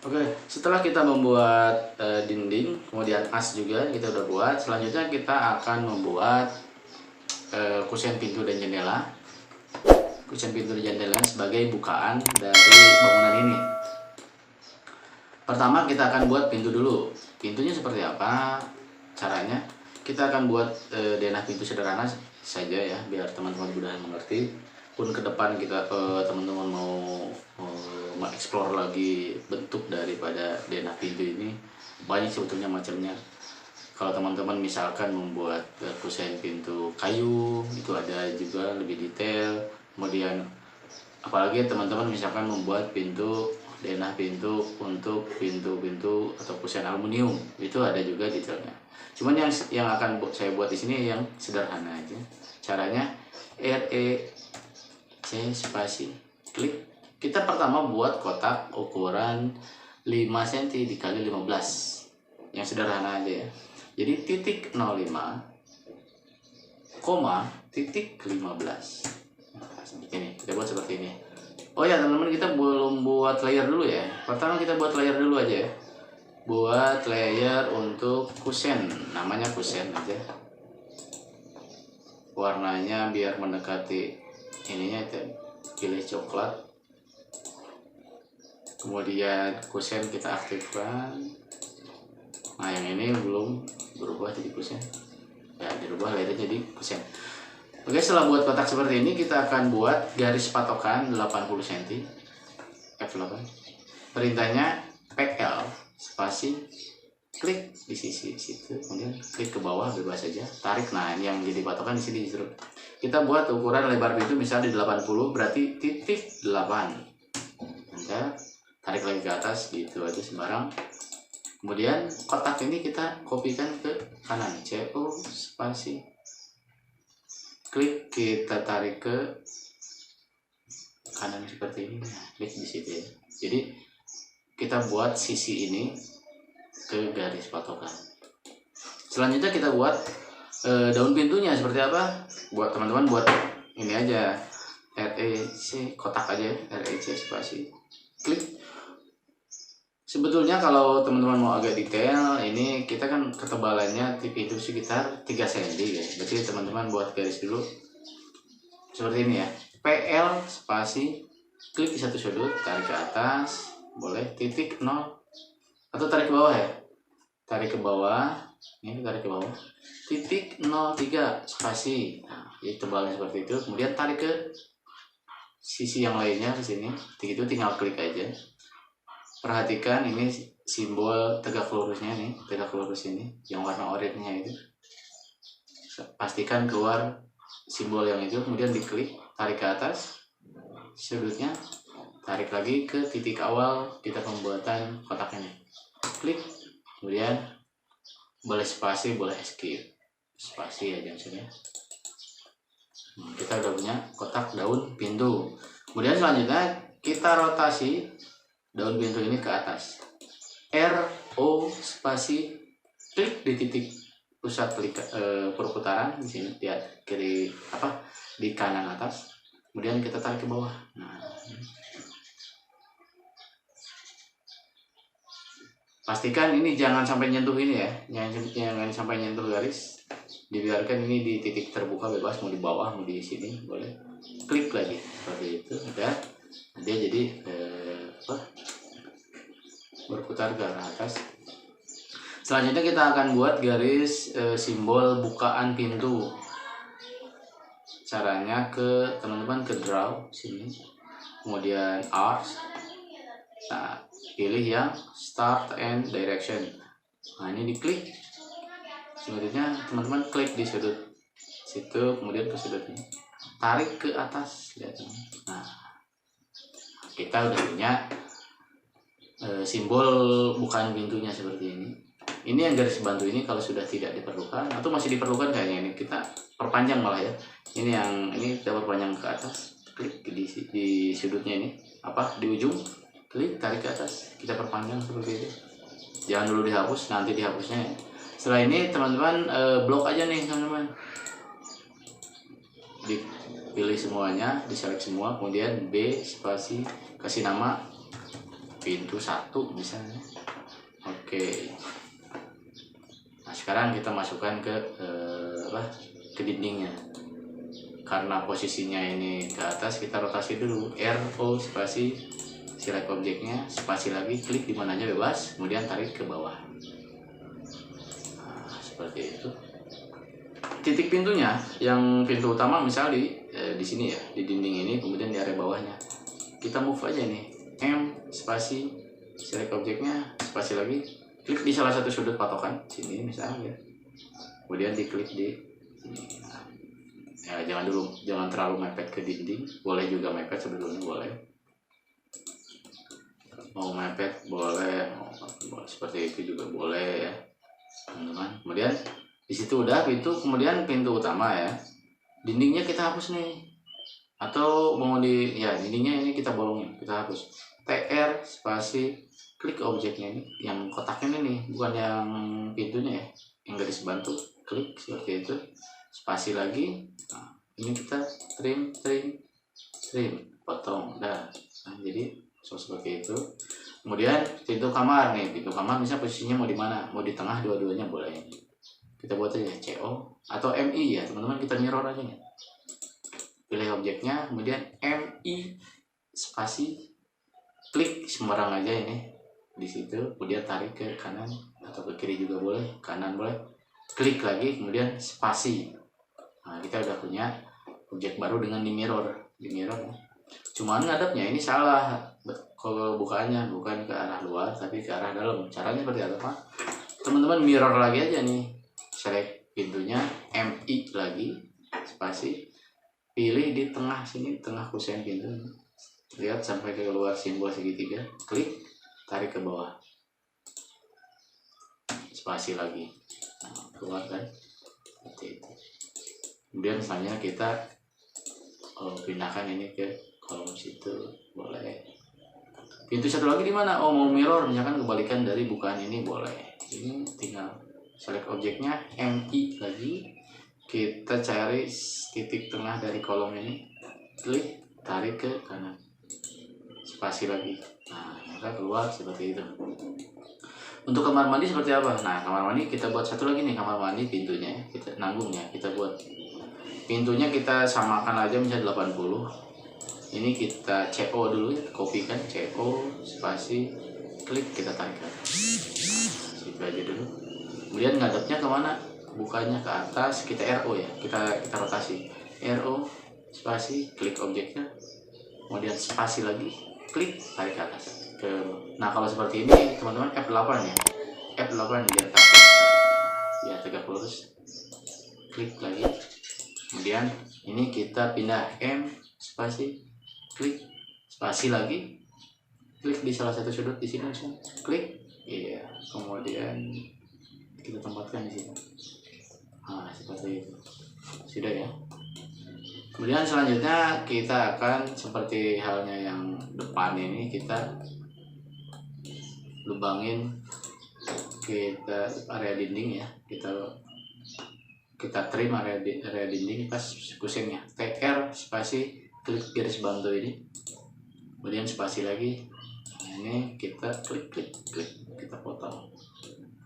Oke, setelah kita membuat dinding, kemudian as juga kita udah buat. Selanjutnya kita akan membuat kusen pintu dan jendela. Kusen pintu dan jendela sebagai bukaan dari bangunan ini. Pertama kita akan buat pintu dulu. Pintunya seperti apa caranya? Kita akan buat denah pintu sederhana saja ya, biar teman-teman mudah mengerti. Pun ke depan kita teman-teman mau mengeksplor lagi bentuk daripada denah pintu ini, banyak sebetulnya macamnya. Kalau teman-teman misalkan membuat kusen pintu kayu, itu ada juga lebih detail. Kemudian apalagi teman-teman misalkan membuat denah pintu untuk pintu-pintu atau kusen aluminium, itu ada juga detailnya. Cuman yang akan saya buat di sini yang sederhana aja. Caranya REC spasi klik. Kita pertama buat kotak ukuran 5 cm dikali 15, yang sederhana aja ya. Jadi titik 05, koma titik 15. Ini kita buat seperti ini. Oh ya teman-teman, kita belum buat layer dulu ya. Pertama kita buat layer dulu aja ya. Buat layer untuk kusen, namanya kusen aja. Warnanya biar mendekati ininya, itu pilih coklat. Kemudian kusen kita aktifkan. Nah yang ini belum berubah jadi kusen ya, dirubah layarnya jadi kusen. Oke, setelah buat kotak seperti ini, kita akan buat garis patokan 80 cm F8. Perintahnya PL spasi klik di sisi situ, kemudian klik ke bawah bebas saja, tarik. Nah ini yang jadi patokan di sini justru. Kita buat ukuran lebar pintu misalnya di 80, berarti titik 8. Enter, tarik lagi ke atas gitu aja sembarang. Kemudian kotak ini kita kopikan ke kanan, CO spasi klik, kita tarik ke kanan seperti ini. Nah, klik di situ ya. Jadi kita buat sisi ini ke garis patokan. Selanjutnya kita buat daun pintunya seperti apa. Buat teman-teman buat ini aja, REC kotak aja, REC spasi klik. Sebetulnya kalau teman-teman mau agak detail, ini kita kan ketebalannya TV itu sekitar 3 cm ya. Berarti teman-teman buat garis dulu seperti ini ya. PL spasi klik di satu sudut, tarik ke atas, boleh titik 0 atau tarik ke bawah ya. Tarik ke bawah, ini tarik ke bawah. Titik 03 spasi. Nah, jadi tebalnya seperti itu. Kemudian tarik ke sisi yang lainnya ke sini. Itu tinggal klik aja. Perhatikan ini simbol tegak lurusnya nih, tegak lurus ini yang warna oranye itu. Pastikan keluar simbol yang itu, kemudian diklik, tarik ke atas sudutnya, tarik lagi ke titik awal kita pembuatan kotak ini. Klik, kemudian boleh spasi, boleh escape. Spasi aja maksudnya. Kita udah punya kotak daun pintu. Kemudian selanjutnya kita rotasi daun pintu ini ke atas. RO spasi klik di titik pusat perputaran di sini, di kiri di kanan atas. Kemudian kita tarik ke bawah. Nah, pastikan ini jangan sampai nyentuh ini ya, jangan sampai nyentuh garis. Dibiarkan ini di titik terbuka bebas, mau di bawah mau di sini boleh. Klik lagi seperti itu, udah dia jadi berputar ke arah atas. Selanjutnya kita akan buat garis simbol bukaan pintu. Caranya teman-teman ke draw sini, kemudian arts. Nah, pilih yang start and direction. Nah ini diklik. Selanjutnya teman-teman klik di sudut situ, kemudian ke sudutnya, tarik ke atas, lihat. Nah kita udah punya simbol bukaan pintunya seperti ini. Ini yang garis bantu ini kalau sudah tidak diperlukan atau masih diperlukan kayaknya, ini kita perpanjang malah ya. Ini yang ini kita perpanjang ke atas, klik di sudutnya ini, di ujung, klik tarik ke atas, kita perpanjang seperti itu. Jangan dulu dihapus, nanti dihapusnya ya. Setelah ini teman-teman blok aja nih teman-teman. Dipilih semuanya, diselect semua, kemudian B spasi kasih nama pintu 1 misalnya. Oke. Nah sekarang kita masukkan ke ke dindingnya. Karena posisinya ini ke atas, kita rotasi dulu, RO spasi select objeknya, spasi lagi, klik di mana aja bebas, kemudian tarik ke bawah. Nah, seperti itu. Titik pintunya, yang pintu utama misal di sini ya, di dinding ini, kemudian di area bawahnya. Kita move aja nih, M spasi select objeknya, spasi lagi, klik di salah satu sudut patokan sini misalnya. Kemudian diklik di sini. Nah, ya jangan terlalu mepet ke dinding, boleh juga mepet sebelumnya, boleh. Mau mepet boleh, mau seperti itu juga boleh ya, teman-teman. Kemudian di situ udah pintu, kemudian pintu utama ya. Dindingnya kita hapus nih. Atau mau dindingnya ini kita bolongin, kita hapus. TR spasi klik objeknya ini, yang kotaknya ini nih, bukan yang pintunya ya, yang garis bantu, klik seperti itu. Spasi lagi. Nah, ini kita trim, potong, dah. Nah, jadi seperti itu. Kemudian pintu kamar nih, pintu kamar bisa posisinya mau di mana, mau di tengah, dua-duanya boleh. Kita buat aja CO atau MI ya teman-teman, kita mirror aja nih. Pilih objeknya, kemudian MI spasi klik sembarang aja ini di situ, kemudian tarik ke kanan atau ke kiri juga boleh, kanan boleh. Klik lagi, kemudian spasi. Nah, kita udah punya objek baru dengan di mirror. Cuman ngadepnya ini salah. Kalau bukannya bukan ke arah luar tapi ke arah dalam. Caranya seperti apa? Teman-teman mirror lagi aja nih. Select pintunya, MI lagi, spasi. Pilih di tengah sini, tengah kusen pintu. Lihat sampai ke luar simbol segitiga. Klik, tarik ke bawah. Spasi lagi. Nah, keluar kan? Seperti itu. Kemudian selanjutnya kita pindahkan ini ke kolom situ, boleh. Pintu satu lagi di mana? Oh, mau mirror, misalkan kebalikan dari bukaan ini boleh. Ini tinggal select objeknya, MI lagi, kita cari titik tengah dari kolom ini, klik, tarik ke kanan, spasi lagi. Nah, maka keluar seperti itu. Untuk kamar mandi seperti apa? Nah, kamar mandi kita buat satu lagi nih, kamar mandi pintunya, kita nanggungnya, kita buat. Pintunya kita samakan aja misalnya 80. Ini kita CO dulu, copy kan, CO spasi klik, kita tarik kan. Nah, situ aja dulu. Kemudian ngadepnya kemana? Bukanya ke atas, kita RO ya, kita rotasi. RO spasi klik objeknya, kemudian spasi lagi, klik, tarik ke atas. Nah kalau seperti ini teman-teman F8 ya, F8 biar ke atas, biar tegak lurus. Klik lagi. Kemudian ini kita pindah M spasi klik, spasi lagi, klik di salah satu sudut di sini langsung klik, iya. Kemudian kita tempatkan di sini. Nah seperti itu sudah ya. Kemudian selanjutnya kita akan seperti halnya yang depan ini, kita lubangin, kita area dinding ya, kita trim area dinding pas kusennya, TR spasi klik garis bantu ini, kemudian spasi lagi. Nah, ini kita klik, kita potong.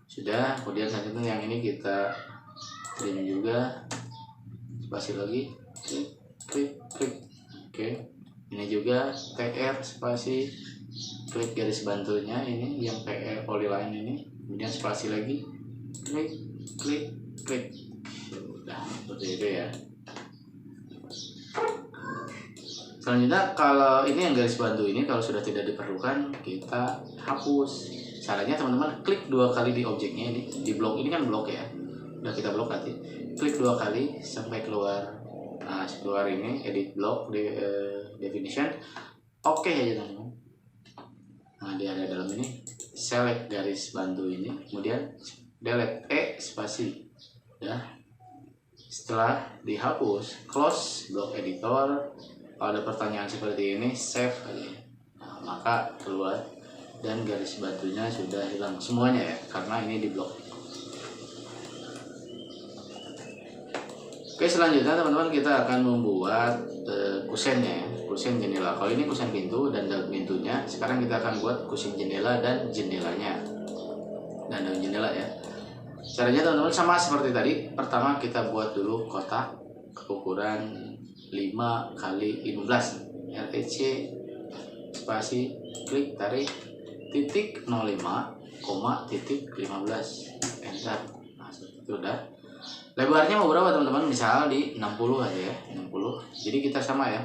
Sudah. Kemudian selanjutnya yang ini kita trim juga, spasi lagi, klik. Oke. Ini juga TR spasi klik garis bantunya ini yang PE polyline ini, kemudian spasi lagi, klik. Udah seperti itu ya. Selanjutnya kalau ini yang garis bantu ini kalau sudah tidak diperlukan kita hapus. Caranya teman-teman klik 2 kali di objeknya ini, di blok ini kan blok ya, udah kita blok nanti, klik 2 kali sampai keluar. Nah keluar ini edit block di definition, oke aja teman-teman. Nah di area dalam ini select garis bantu ini, kemudian delete spasi ya. Setelah dihapus, close block editor. Kalau ada pertanyaan seperti ini, save aja. Nah, maka keluar dan garis bantunya sudah hilang semuanya ya, karena ini di blok. Oke, selanjutnya teman-teman kita akan membuat kusennya ya, kusen jendela. Kalau ini kusen pintu dan daun pintunya, sekarang kita akan buat kusen jendela dan jendelanya dan daun jendela ya. Caranya teman-teman sama seperti tadi. Pertama kita buat dulu kotak ukuran 5 kali 15 REC spasi klik tarik titik 05 koma titik 15 enter. Nah seperti itu udah. Lebarnya mau berapa teman-teman? Misal di 60 aja ya, 60. Jadi kita sama ya,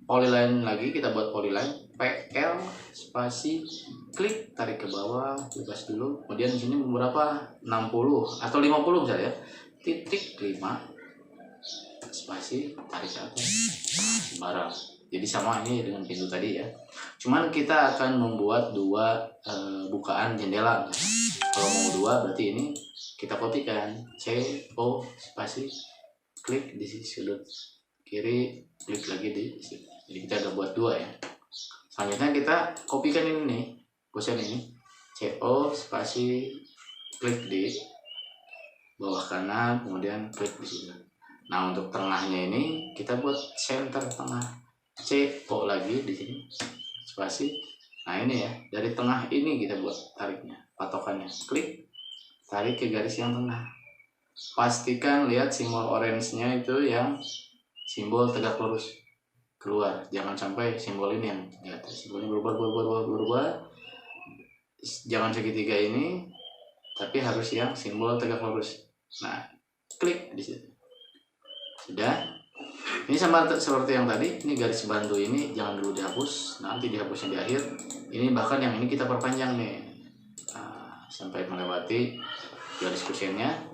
polyline lagi, kita buat polyline PL spasi klik tarik ke bawah, bebas dulu. Kemudian di sini berapa? 60 atau 50 misalnya ya, titik 5 spasi tarik ke atas. Nah, sembarang. Jadi sama ini dengan pintu tadi ya. Cuman kita akan membuat dua bukaan jendela. Kalau mau dua berarti ini kita kopikan CO spasi klik di sudut kiri, klik lagi di sini. Jadi kita udah buat dua ya. Selanjutnya kita kopikan ini nih, kusen ini CO spasi klik di bawah kanan, kemudian klik di sini. Nah untuk tengahnya ini kita buat center tengah, CO lagi di sini spasi. Nah ini ya, dari tengah ini kita buat tariknya, patokannya klik tarik ke garis yang tengah. Pastikan lihat simbol orange-nya itu yang simbol tegak lurus keluar. Jangan sampai simbol ini yang di atas. Simbolnya berubah. Jangan segitiga ini, tapi harus yang simbol tegak lurus. Nah, klik di situ. Sudah. Ini sama seperti yang tadi. Ini garis bantu ini jangan dulu dihapus. Nanti dihapusnya di akhir. Ini bahkan yang ini kita perpanjang nih. Nah, sampai melewati garis kusennya.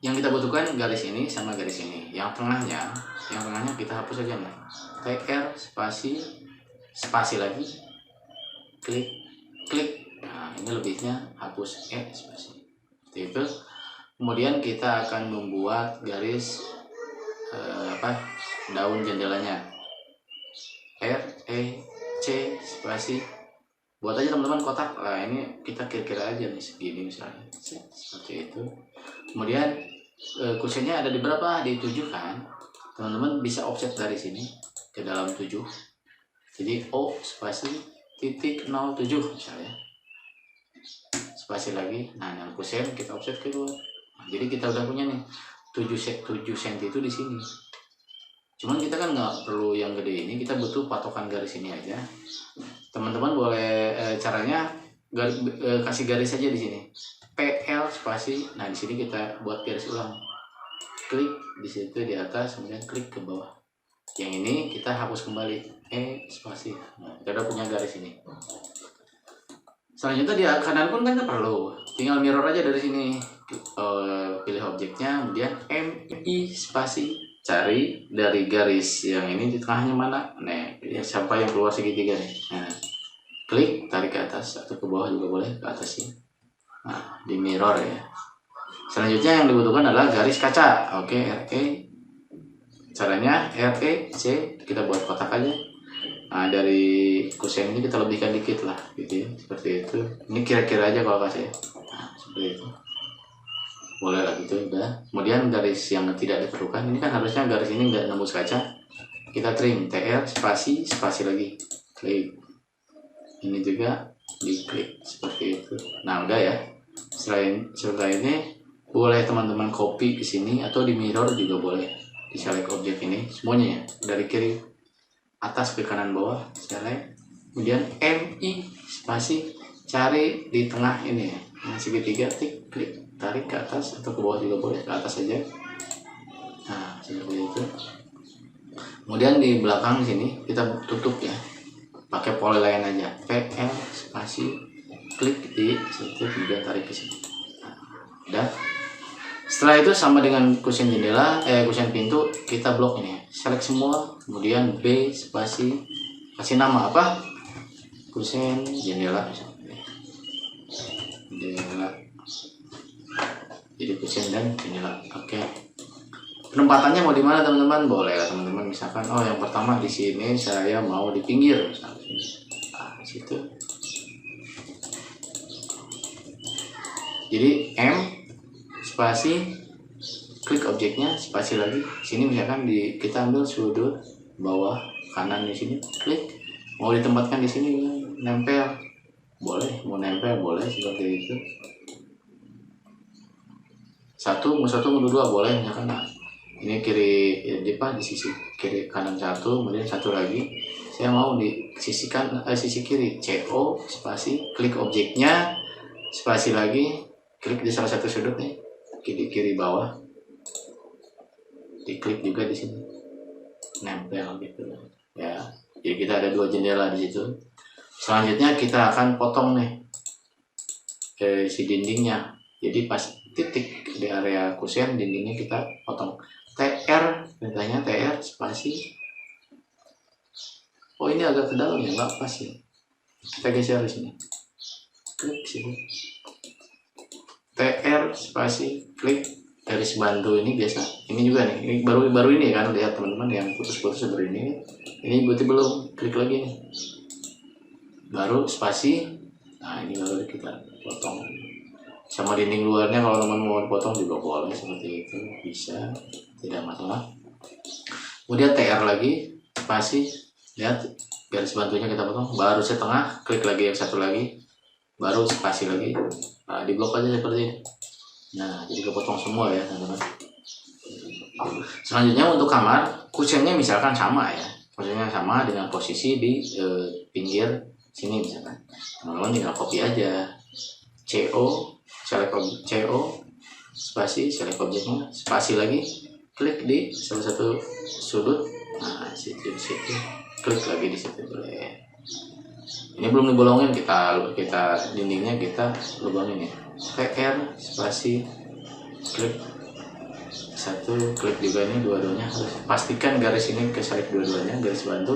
Yang kita butuhkan garis ini sama garis ini. Yang tengahnya kita hapus aja nih. TR spasi lagi, klik. Nah ini lebihnya hapus spasi. Seperti itu. Kemudian kita akan membuat garis daun jendelanya. REC spasi. Buat aja teman-teman kotak. Nah ini kita kira-kira aja nih segini misalnya, seperti itu. Kemudian kusennya ada di berapa? Di 7 kan. Teman-teman bisa offset dari sini ke dalam 7. Jadi O spasi titik 07 misalnya. Spasi lagi. Nah yang kusen kita offset ke luar. Nah, jadi kita udah punya nih 7 cm itu di sini. Cuman kita kan nggak perlu yang gede ini, kita butuh patokan garis ini aja. Teman-teman boleh caranya kasih garis aja di sini. PL spasi. Nah di sini kita buat garis ulang. Klik di situ di atas, kemudian klik ke bawah. Yang ini kita hapus kembali. Spasi. Nah, kita udah punya garis ini. Selanjutnya di kanan pun kan nggak perlu. Tinggal mirror aja dari sini. Pilih objeknya, kemudian MI spasi. Cari dari garis yang ini di tengahnya mana. Nah, siapa yang keluar segitiga nih. Nah, klik tarik ke atas atau ke bawah juga boleh, ke atas ya. Nah, di mirror ya. Selanjutnya yang dibutuhkan adalah garis kaca. Oke, RE. Caranya REC kita buat kotak aja. Nah, dari kusen ini kita lebihkan dikit lah gitu ya. Seperti itu. Ini kira-kira aja kalau kasih. Nah, seperti itu. Boleh lah gitu udah. Kemudian garis yang tidak diperlukan ini kan harusnya garis ini nggak nembus kaca. Kita trim TR spasi lagi. Klik. Ini juga diklik seperti itu. Nah udah ya. Setelah ini boleh teman-teman copy ke sini atau di mirror juga boleh. Di select objek ini semuanya ya, dari kiri atas ke kanan bawah select. Kemudian MI spasi cari di tengah ini ya. Yang segitiga klik tarik ke atas atau ke bawah juga boleh, ke atas saja. Nah seperti itu. Kemudian di belakang sini kita tutup ya, pakai polyline aja. PL spasi klik di situ, kemudian tarik ke sini. Nah, udah. Setelah itu sama dengan kusen jendela, kusen pintu kita blok ini. Select semua, kemudian B spasi kasih nama apa? Kusen jendela misalnya. Jendela. Jadi kusen dan jendela. Oke. Penempatannya mau di mana teman-teman? Boleh lah teman-teman, misalkan yang pertama di sini saya mau di pinggir misalnya. Nah, di situ. Jadi M spasi klik objeknya, spasi lagi. Sini misalkan kita ambil sudut bawah kanan di sini, klik. Mau ditempatkan di sini, nempel, boleh. Mau nempel boleh seperti itu. Mau satu, mau dua boleh misalkan. Nah, ini kiri di sisi kiri kanan satu, kemudian satu lagi. Saya mau di sisi kiri, CO spasi, klik objeknya, spasi lagi, klik di salah satu sudut nih, kiri bawah, diklik juga di sini, nempel gitu ya. Jadi kita ada 2 jendela di situ. Selanjutnya kita akan potong nih si dindingnya. Jadi pas titik di area kusen dindingnya kita potong. TR, perintahnya TR spasi. Oh ini agak ke dalam ya, nggak pas ya. Kita geser di sini. Klik sini. TR spasi, klik garis bantu ini biasa. Ini juga nih. Ini baru ini kan, lihat teman-teman yang putus-putus seperti ini. Ini berarti belum, klik lagi nih. Baru spasi. Nah ini baru kita potong. Sama dinding luarnya kalau teman mau potong juga boleh seperti itu, bisa, tidak masalah. Kemudian TR lagi, spasi, lihat garis bantunya kita potong, baru setengah, klik lagi yang satu lagi, baru spasi lagi. Nah, di blok aja seperti ini. Nah, jadi kepotong semua ya teman-teman. Selanjutnya untuk kamar, kusennya misalkan sama ya, kusennya sama dengan posisi di pinggir sini misalkan. Teman-teman tinggal copy aja, CO, select CO, spasi, select objeknya, spasi lagi, klik di salah satu sudut. Nah, situ, klik lagi di situ boleh. Ini belum dibolongin, kita dindingnya kita lubangin ya. PR, spasi, klik satu, klik juga ini dua-duanya. Pastikan garis ini keselip dua-duanya, garis bantu,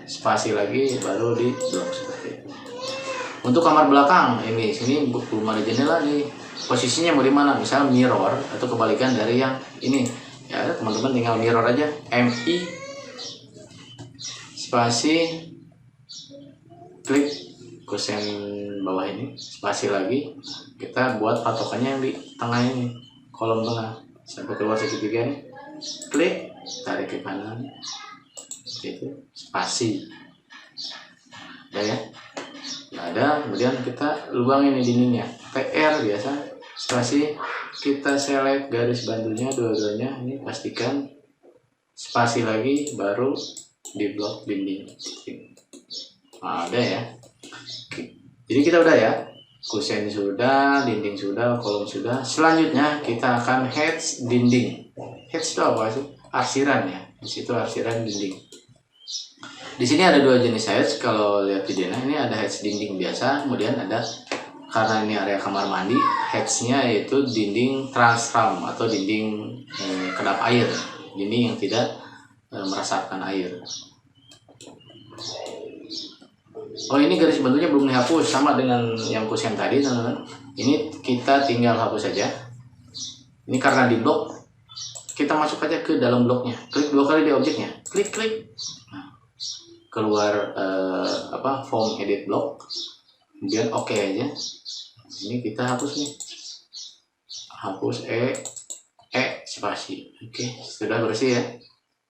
spasi lagi, baru di blok seperti itu. Untuk kamar belakang ini sini belum ada jendela nih. Posisinya mau di mana? Misal mirror atau kebalikan dari yang ini. Ya, teman-teman tinggal mirror aja. MI spasi, klik kusen bawah ini, spasi lagi. Kita buat patokannya yang di tengah ini, kolom tengah sampai keluar segitiga nih. Klik, tarik ke kanan. Itu spasi. Udah ya? Ada, kemudian kita lubangin ini dindingnya, PR biasa, spasi, kita select garis bantunya dua-duanya, ini pastikan, spasi lagi, baru di blok dinding. Nah, ada ya. Jadi kita udah ya, kusen sudah, dinding sudah, kolom sudah. Selanjutnya kita akan heads dinding. Heads itu apa sih? Arsiran ya. Di situ arsiran dinding. Di sini ada 2 jenis heads. Kalau lihat videonya ini ada heads dinding biasa, kemudian ada, karena ini area kamar mandi, headsnya yaitu dinding transram atau dinding kedap air, dinding yang tidak merasakan air. Oh ini garis bantunya belum dihapus, sama dengan yang kusen tadi teman-teman. Ini kita tinggal hapus saja. Ini karena di blok, kita masuk aja ke dalam bloknya, klik 2 kali di objeknya, klik. Nah, keluar form edit block, kemudian oke aja. Ini kita hapus nih, hapus spasi. Oke, sudah bersih ya.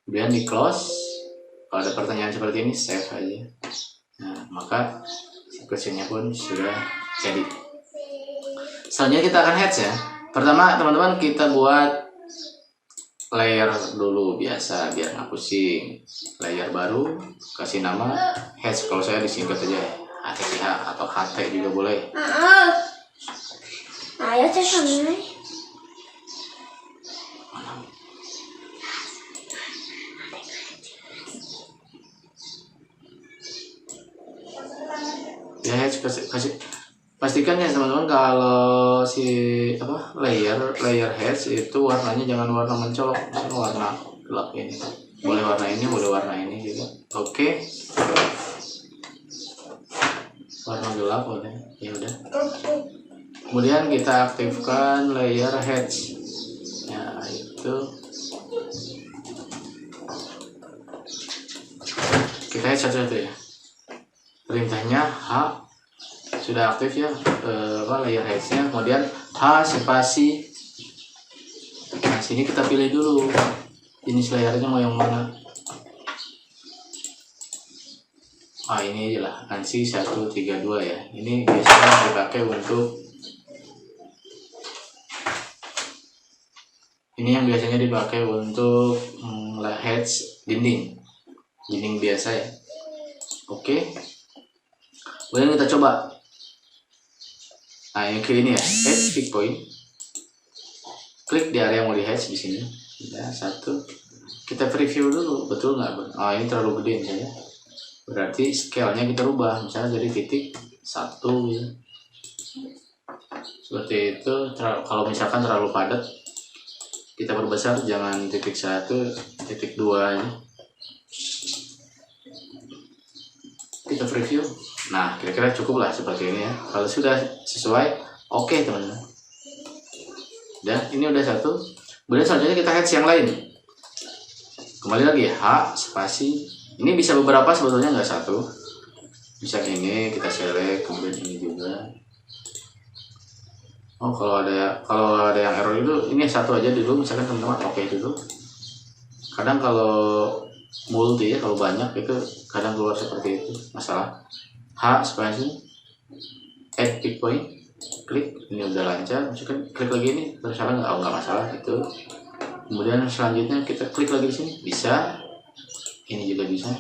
Kemudian di close. Kalau ada pertanyaan seperti ini, save aja. Nah, maka kusennya pun sudah jadi. Selanjutnya kita akan heads ya. Pertama teman-teman kita buat layer dulu biasa biar nggak pusing. Layer baru, kasih nama heads, kalau saya disingkat aja HTCH atau HT juga boleh. Ayo cek ya heads, kasih pastikan ya teman-teman kalau si layer heads itu warnanya jangan warna mencolok, misalnya warna gelap ini, boleh warna ini, boleh warna ini juga. Oke. Warna gelap boleh, ya udah. Kemudian kita aktifkan layer heads. Ya itu kita heads satu-satu ya. Perintahnya H sudah aktif ya, layer headsnya. Kemudian H spasi sini kita pilih dulu jenis layarnya mau yang mana. Ini aja lah, ANSI 132 ya. Ini biasanya dipakai untuk yang biasanya dipakai untuk hedge dinding biasa ya. Oke, kemudian kita coba. Nah, yang kiri ini ya, hedge pick point. Klik di area yang mau di hedge di sini. Ya, satu. Kita preview dulu, betul nggak? Ini terlalu gede misalnya. Berarti scale-nya kita rubah, misalnya jadi titik 1 gitu. Seperti itu. Kalau misalkan terlalu padat, kita perbesar, jangan titik 1, titik 2 aja. Kita preview. Nah, kira-kira cukup lah seperti ini ya. Kalau sudah sesuai, oke teman-teman. Dan ini udah satu. Kemudian selanjutnya kita hedge yang lain. Kembali lagi ya, H spasi. Ini bisa beberapa sebetulnya, nggak satu. Bisa ini kita select, kemudian ini juga. Kalau ada yang error itu, ini satu aja dulu, misalkan teman-teman oke dulu. Kadang kalau multi ya, kalau banyak itu kadang keluar seperti itu masalah. H spasi, add pick point, klik, ini udah lancar. Misalkan klik lagi ini, bersalah nggak masalah itu. Kemudian selanjutnya kita klik lagi di sini, bisa. Ini juga bisa.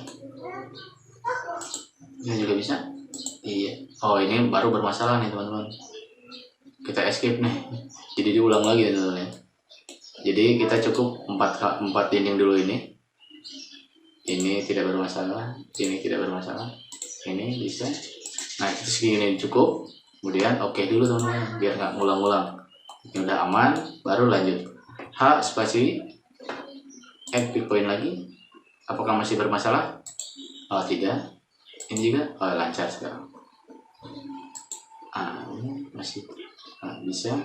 Ini juga bisa. Iya. Ini baru bermasalah nih teman-teman. Kita escape nih. Jadi diulang lagi teman-teman. Jadi kita cukup 4 dinding dulu ini. Ini tidak bermasalah. Ini tidak bermasalah. Ini bisa. Nah, itu segini cukup. Kemudian oke dulu teman-teman, biar nggak ngulang-ngulang. Ini udah aman, baru lanjut. H spasi, add pick point lagi. Apakah masih bermasalah? Tidak. Ini juga lancar sekarang. Ini masih bisa.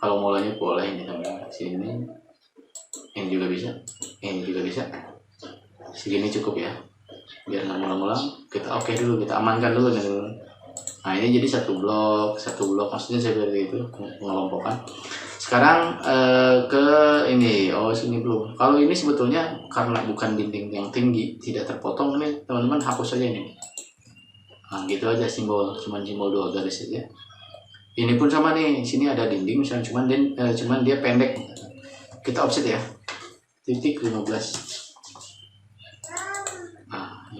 Kalau mulanya boleh ini teman-teman. Sini. Ini juga bisa. Ini juga bisa. Segini cukup ya. Biar nggak ngulang-ngulang. Kita oke dulu, kita amankan dulu nih teman-teman. Nah, ini jadi satu blok maksudnya seperti itu, mengelompokkan. Sekarang ke ini, sini belum. Kalau ini sebetulnya karena bukan dinding yang tinggi, tidak terpotong, ini teman-teman hapus saja ini. Nah, gitu aja cuman simbol 2 garis saja. Ini pun sama nih, sini ada dinding misalnya, cuman dia pendek. Kita offset ya, titik 15. Nah,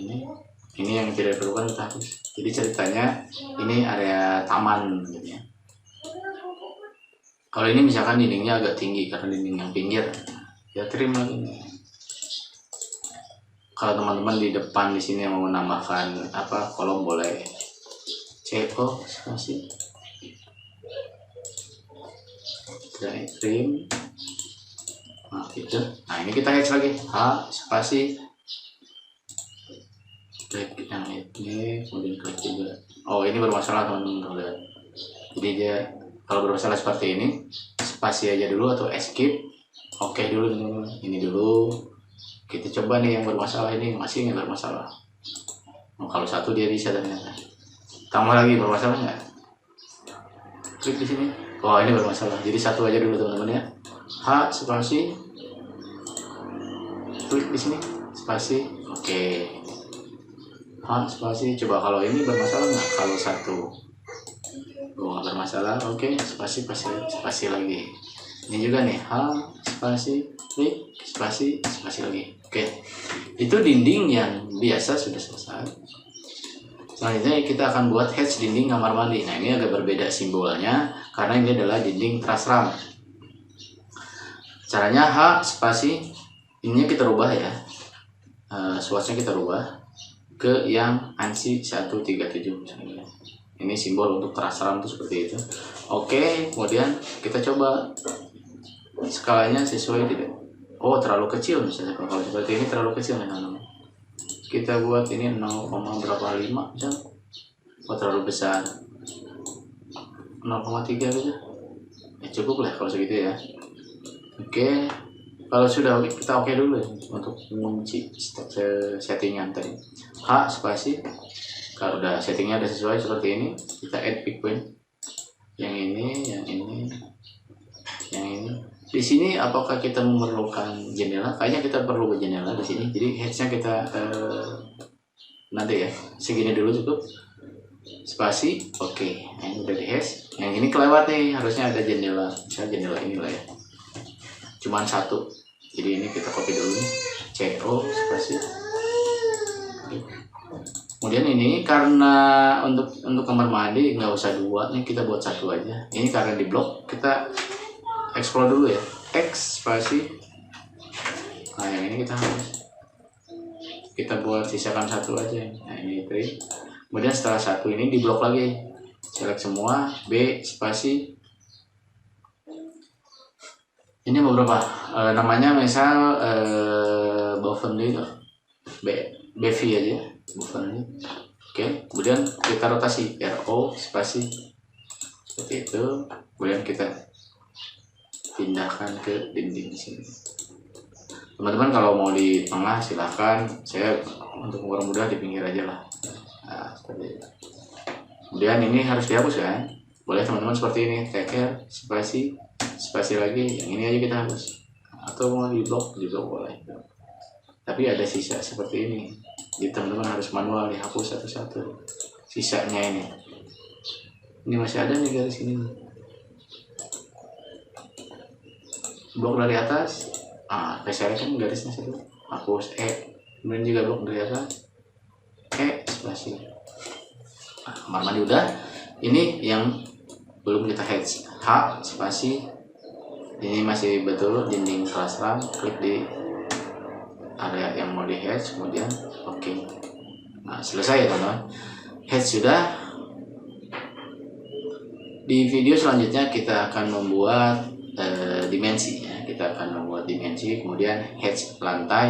ini yang tidak diperlukan kita hapus. Jadi ceritanya ini area taman gitu ya. Kalau ini misalkan dindingnya agak tinggi karena dinding yang pinggir, ya trim lagi. Kalau teman-teman di depan di sini mau menambahkan kolom, boleh CO spasi, trim. Nah gitu. Nah ini kita hedge lagi, H spasi, klik yang ini, kemudian klik juga. Ini bermasalah teman-teman. Jadi dia kalau bermasalah seperti ini, spasi aja dulu atau escape. Oke dulu teman-teman. Ini dulu. Kita coba nih yang bermasalah ini, masih nggak bermasalah. Kalau satu dia bisa ternyata. Tambah lagi, bermasalah nggak? Klik di sini. Ini bermasalah. Jadi satu aja dulu teman-teman ya. H spasi. Klik di sini. Spasi. Oke. H spasi. Coba kalau ini bermasalah nggak? Kalau satu. Nggak bermasalah. Oke. Spasi lagi. Ini juga nih. H spasi. Klik. Spasi lagi. Oke. Itu dinding yang biasa sudah selesai. Selanjutnya kita akan buat hedge dinding kamar mandi. Nah, ini agak berbeda simbolnya karena ini adalah dinding trasram. Caranya H spasi, ini kita rubah ya. Swatchnya kita rubah ke yang ANSI 137 misalnya. Ini simbol untuk trasram itu seperti itu. Oke, kemudian kita coba skalanya sesuai tidak. Terlalu kecil misalnya. Kalau seperti ini terlalu kecil teman-teman. Kita buat ini 0,5 misalnya. Terlalu besar. 0,3 gitu. Cukup lah kalau segitu ya. Oke. Kalau sudah kita oke dulu ya, untuk mengunci settingan tadi. H spasi. Kalau udah settingnya udah sesuai seperti ini, kita add pick point. Yang ini. di sini apakah kita memerlukan jendela? Kayaknya kita perlu jendela di sini. Jadi hatch-nya kita nanti ya, segini dulu cukup. Spasi, oke. Nah, ini udah di hatch. Yang ini kelewat nih, harusnya ada jendela. Misalnya jendela ini lah ya. Cuman satu. Jadi ini kita copy dulu nih. CO spasi. Oke. Kemudian ini karena untuk kamar mandi nggak usah dua nih, kita buat satu aja. Ini karena di blok, kita explore dulu ya. X spasi. Nah yang ini kita buat sisakan satu aja. Nah ini print. Kemudian setelah satu ini di blok lagi. Select semua. B spasi. Ini beberapa namanya misal Bovenly BV aja. Bovenly. Oke, kemudian kita rotasi RO spasi seperti itu. Kemudian kita pindahkan ke dinding di sini. Teman-teman kalau mau di tengah silahkan. Saya untuk mempermudah di pinggir aja lah. Nah, seperti itu. Kemudian ini harus dihapus kan? Boleh teman-teman seperti ini. Take spasi lagi. Yang ini aja kita hapus. Atau mau di blok boleh. Tapi ada sisa seperti ini. Jadi teman-teman harus manual dihapus satu-satu sisanya ini. Ini masih ada nih garis ini. Blok dari atas, saya kan garisnya satu, hapus kemudian juga blok dari atas, spasi. Kamar mandi udah. Ini yang belum kita hatch, H spasi. Ini masih betul dinding kelas RAM. Klik di area yang mau di hatch, kemudian oke. Nah selesai ya teman-teman, hatch sudah. Di video selanjutnya kita akan membuat dimensi ya. Kita akan membuat dimensi, kemudian hatch lantai.